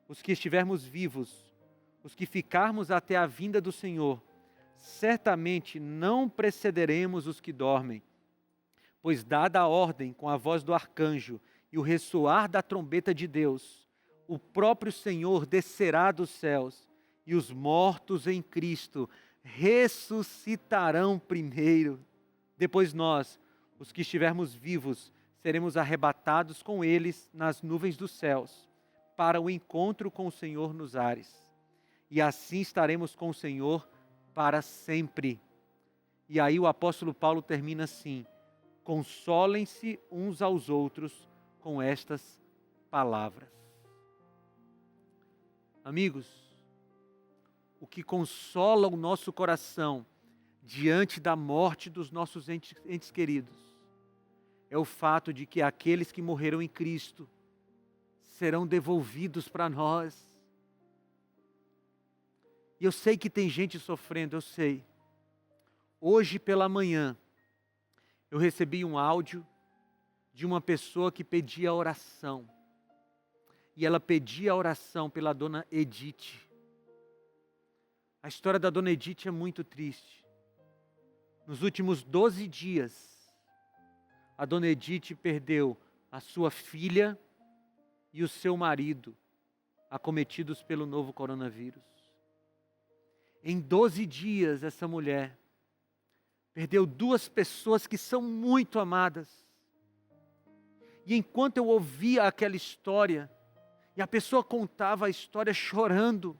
os que estivermos vivos, os que ficarmos até a vinda do Senhor, certamente não precederemos os que dormem. Pois dada a ordem com a voz do arcanjo e o ressoar da trombeta de Deus, o próprio Senhor descerá dos céus, e os mortos em Cristo ressuscitarão primeiro. Depois nós, os que estivermos vivos, seremos arrebatados com eles nas nuvens dos céus, para o encontro com o Senhor nos ares. E assim estaremos com o Senhor para sempre. E aí o apóstolo Paulo termina assim: consolem-se uns aos outros com estas palavras. Amigos, o que consola o nosso coração diante da morte dos nossos entes queridos é o fato de que aqueles que morreram em Cristo serão devolvidos para nós. E eu sei que tem gente sofrendo, eu sei. Hoje pela manhã, eu recebi um áudio de uma pessoa que pedia oração. E ela pedia oração pela dona Edith. A história da dona Edith é muito triste. Nos últimos 12 dias, a dona Edith perdeu a sua filha e o seu marido, acometidos pelo novo coronavírus. Em 12 dias, essa mulher perdeu 2 pessoas que são muito amadas. E enquanto eu ouvia aquela história, e a pessoa contava a história chorando,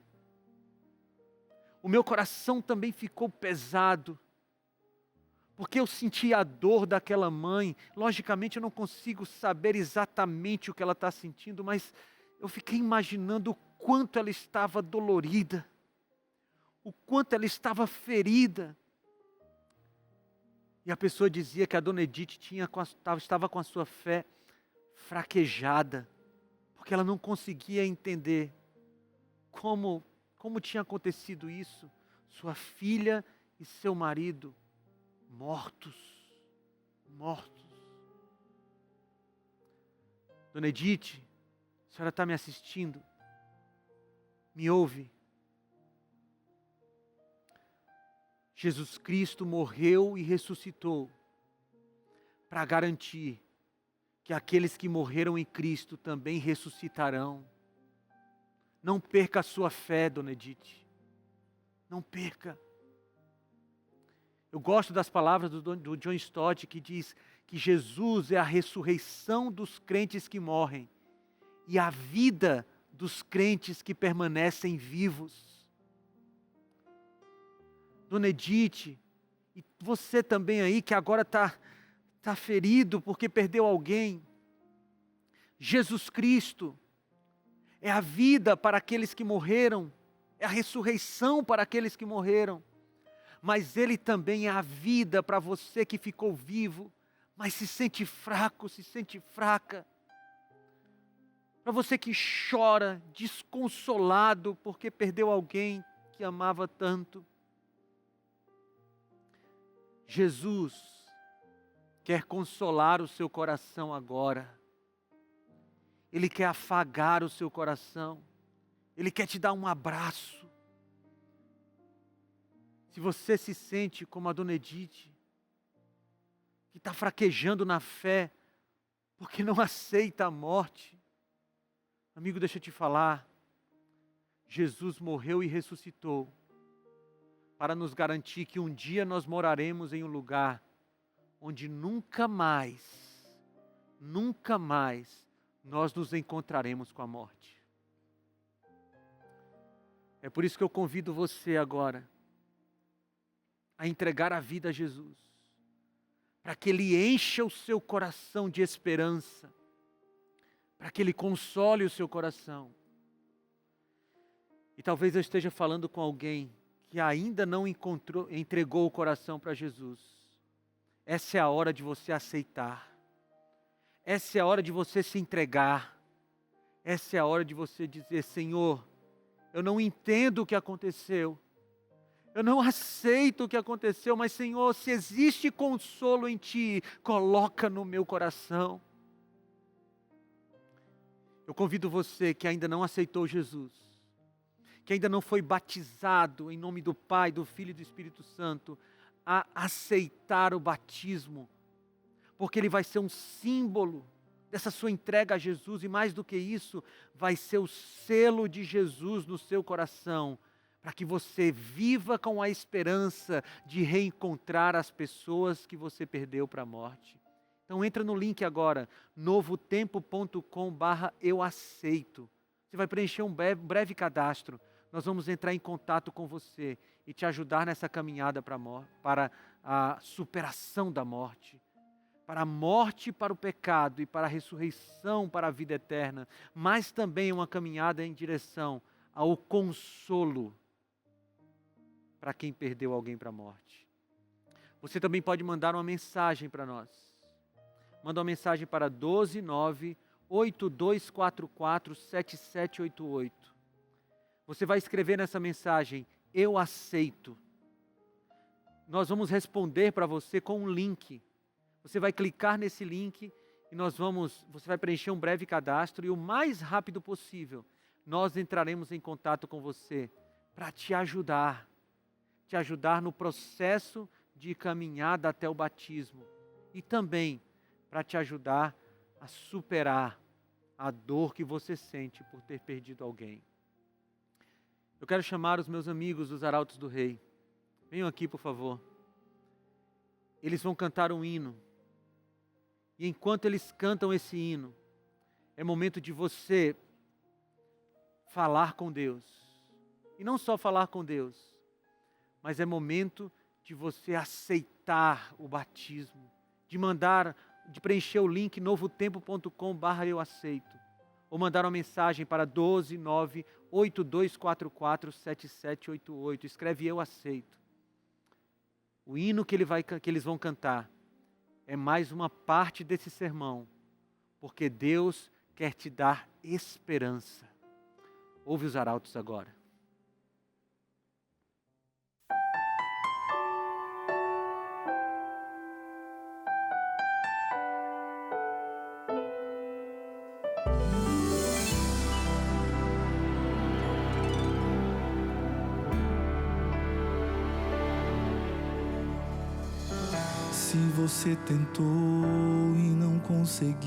o meu coração também ficou pesado, porque eu sentia a dor daquela mãe. Logicamente eu não consigo saber exatamente o que ela está sentindo, mas eu fiquei imaginando o quanto ela estava dolorida, o quanto ela estava ferida. E a pessoa dizia que a dona Edith estava com a sua fé fraquejada, porque ela não conseguia entender como tinha acontecido isso. Sua filha e seu marido mortos. Dona Edith, a senhora está me assistindo? Me ouve? Jesus Cristo morreu e ressuscitou para garantir que aqueles que morreram em Cristo também ressuscitarão. Não perca a sua fé, dona Edith. Não perca. Eu gosto das palavras do John Stott, que diz que Jesus é a ressurreição dos crentes que morrem e a vida dos crentes que permanecem vivos. Dona Edith, e você também aí que agora está está ferido porque perdeu alguém. Jesus Cristo é a vida para aqueles que morreram, é a ressurreição para aqueles que morreram, mas Ele também é a vida para você que ficou vivo, mas se sente fraco, se sente fraca. Para você que chora, desconsolado, porque perdeu alguém que amava tanto. Jesus quer consolar o seu coração agora. Ele quer afagar o seu coração. Ele quer te dar um abraço. Se você se sente como a dona Edith, que está fraquejando na fé, porque não aceita a morte, amigo, deixa eu te falar, Jesus morreu e ressuscitou, para nos garantir que um dia nós moraremos em um lugar onde nunca mais nós nos encontraremos com a morte. É por isso que eu convido você agora a entregar a vida a Jesus, para que Ele encha o seu coração de esperança, para que Ele console o seu coração. E talvez eu esteja falando com alguém que ainda não entregou o coração para Jesus. Essa é a hora de você aceitar. Essa é a hora de você se entregar. Essa é a hora de você dizer: Senhor, eu não entendo o que aconteceu. Eu não aceito o que aconteceu, mas Senhor, se existe consolo em Ti, coloca no meu coração. Eu convido você que ainda não aceitou Jesus, que ainda não foi batizado em nome do Pai, do Filho e do Espírito Santo, a aceitar o batismo, porque ele vai ser um símbolo dessa sua entrega a Jesus, e mais do que isso, vai ser o selo de Jesus no seu coração, para que você viva com a esperança de reencontrar as pessoas que você perdeu para a morte. Então entra no link agora, novotempo.com/euaceito. Você vai preencher um breve cadastro. Nós vamos entrar em contato com você e te ajudar nessa caminhada para a superação da morte. Para a morte, para o pecado e para a ressurreição, para a vida eterna. Mas também uma caminhada em direção ao consolo para quem perdeu alguém para a morte. Você também pode mandar uma mensagem para nós. Manda uma mensagem para 12982447788. Você vai escrever nessa mensagem: eu aceito. Nós vamos responder para você com um link. Você vai clicar nesse link e você vai preencher um breve cadastro, e o mais rápido possível nós entraremos em contato com você para te ajudar no processo de caminhada até o batismo, e também para te ajudar a superar a dor que você sente por ter perdido alguém. Eu quero chamar os meus amigos dos Arautos do Rei. Venham aqui, por favor. Eles vão cantar um hino. E enquanto eles cantam esse hino, é momento de você falar com Deus. E não só falar com Deus, mas é momento de você aceitar o batismo, de preencher o link novotempo.com/euaceito, ou mandar uma mensagem para 12982447788. Escreve: eu aceito. O hino que eles vão cantar é mais uma parte desse sermão, porque Deus quer te dar esperança. Ouve os arautos agora. Se você tentou e não conseguiu,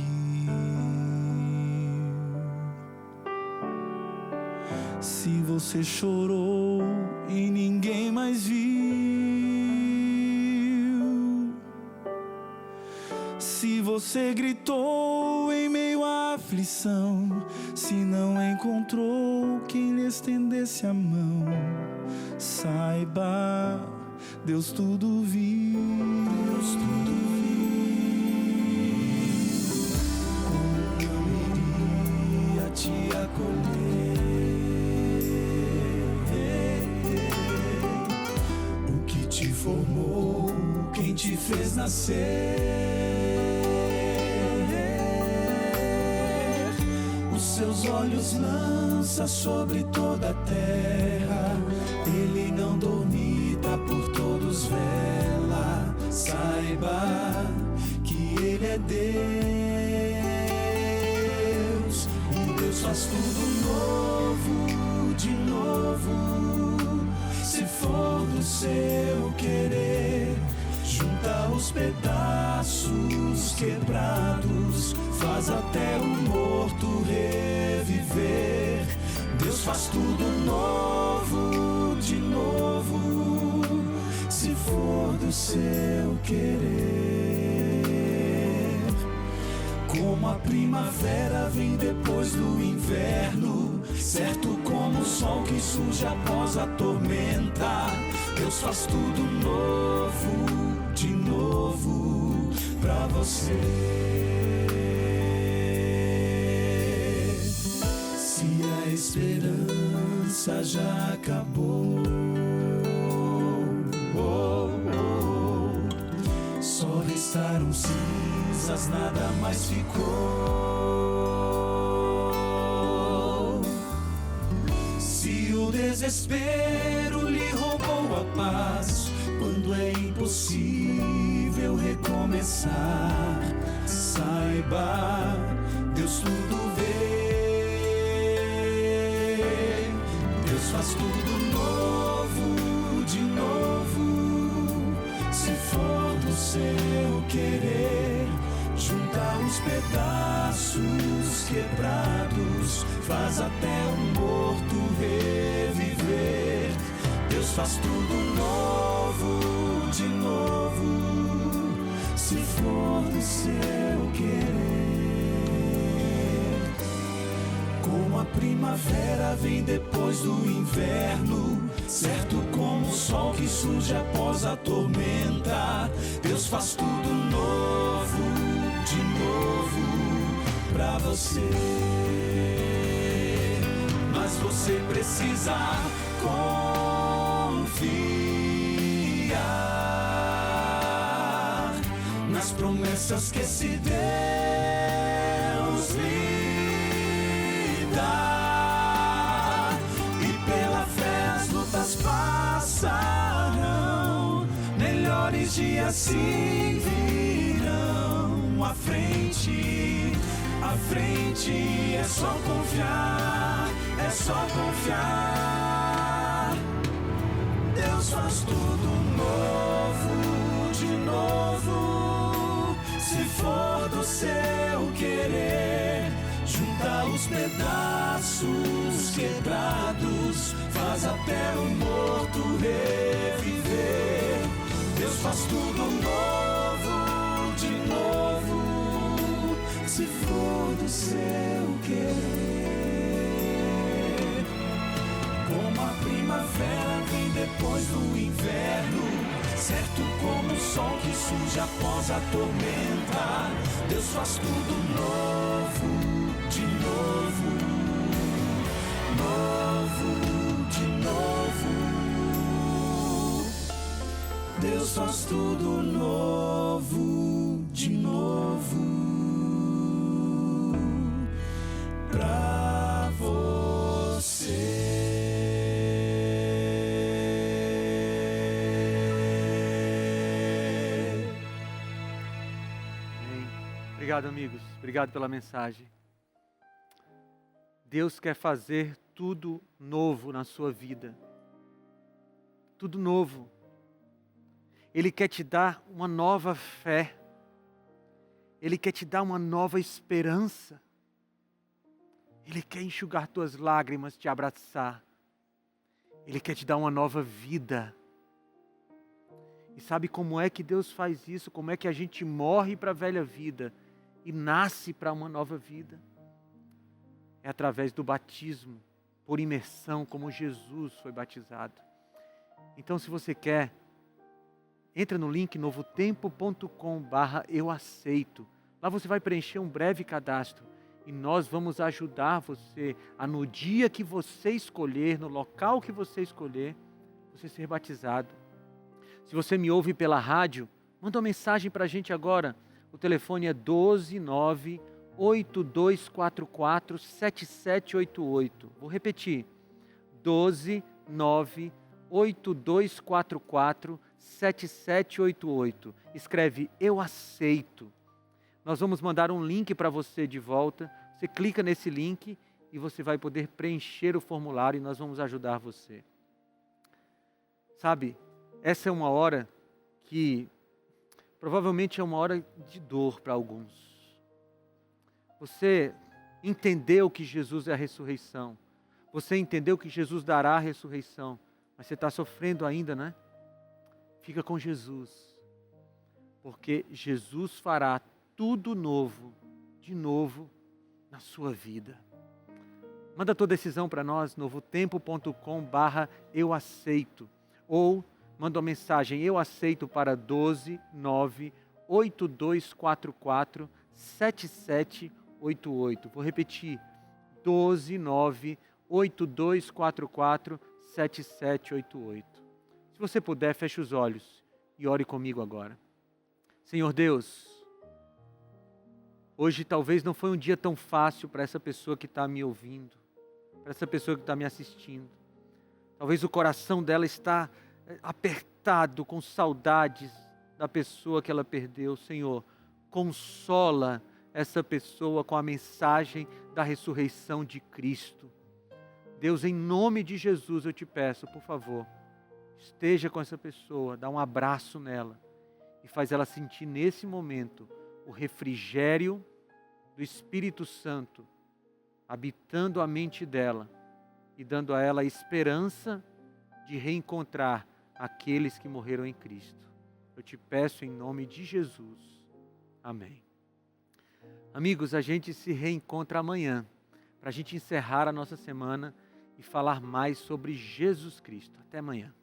se você chorou e ninguém mais viu, se você gritou em meio à aflição, se não encontrou quem lhe estendesse a mão, saiba, Deus tudo viu. Deus tudo viu. O que te formou, quem te fez nascer. Os seus olhos lança sobre toda a terra. Ele não dormita, por todos vela. Saiba que Ele é Deus. E Deus faz tudo novo, de novo. Se for do seu querer, junta os pedaços quebrados, faz até o morto reviver. Deus faz tudo novo, de novo, se for do seu querer. Como a primavera vem depois do inverno, certo como o sol que surge após a tormenta. Deus faz tudo novo, de novo, pra você. Se a esperança já acabou, só restaram cinzas, nada mais ficou. Se o desespero lhe roubou a paz, quando é impossível recomeçar, saiba, Deus tudo vê. Deus faz tudo novo, de novo, se for do seu querer. Junta os pedaços quebrados, faz até o morto reviver. Deus faz tudo novo, de novo, se for do seu querer. Como a primavera vem depois do inverno, certo como o sol que surge após a tormenta. Deus faz tudo novo, de novo, pra você. Mas você precisa confiar nas promessas que esse Deus lhe dá. E pela fé as lutas passarão, melhores dias se virão. À frente é só confiar, é só confiar. Deus faz tudo novo, de novo, se for do seu querer. Junta os pedaços quebrados, faz até o morto reviver. Deus faz tudo novo, de novo, se for do seu querer. Como a primavera vem depois do inverno, certo como o sol que surge após a tormenta. Deus faz tudo novo, de novo, novo, de novo. Deus faz tudo novo, de novo, pra você. Obrigado, amigos. Obrigado pela mensagem. Deus quer fazer tudo novo na sua vida. Tudo novo. Ele quer te dar uma nova fé. Ele quer te dar uma nova esperança. Ele quer enxugar tuas lágrimas, te abraçar. Ele quer te dar uma nova vida. E sabe como é que Deus faz isso? Como é que a gente morre para a velha vida e nasce para uma nova vida? É através do batismo, por imersão, como Jesus foi batizado. Então, se você quer, entra no link novotempo.com/eu aceito. Lá você vai preencher um breve cadastro E nós vamos ajudar você a, no dia que você escolher, no local que você escolher, você ser batizado. Se você me ouve pela rádio, manda uma mensagem para a gente agora. O telefone é 12982447788. Vou repetir. 12982447788. Escreve eu aceito. Nós vamos mandar um link para você de volta. Você clica nesse link e você vai poder preencher o formulário e nós vamos ajudar você. Sabe, essa é uma hora que provavelmente é uma hora de dor para alguns. Você entendeu que Jesus é a ressurreição. Você entendeu que Jesus dará a ressurreição. Mas você está sofrendo ainda, né? Fica com Jesus. Porque Jesus fará tudo novo, de novo, na sua vida. Manda a tua decisão para nós, novotempo.com/eu aceito. Ou manda uma mensagem, eu aceito para 12982447788. Vou repetir, 12982447788. Se você puder, feche os olhos e ore comigo agora. Senhor Deus, hoje talvez não foi um dia tão fácil para essa pessoa que está me ouvindo, para essa pessoa que está me assistindo. Talvez o coração dela está apertado com saudades da pessoa que ela perdeu. Senhor, consola essa pessoa com a mensagem da ressurreição de Cristo. Deus, em nome de Jesus, eu te peço, por favor, esteja com essa pessoa, dá um abraço nela e faz ela sentir nesse momento o refrigério do Espírito Santo habitando a mente dela e dando a ela a esperança de reencontrar aqueles que morreram em Cristo. Eu te peço em nome de Jesus. Amém. Amigos, a gente se reencontra amanhã para a gente encerrar a nossa semana e falar mais sobre Jesus Cristo. Até amanhã.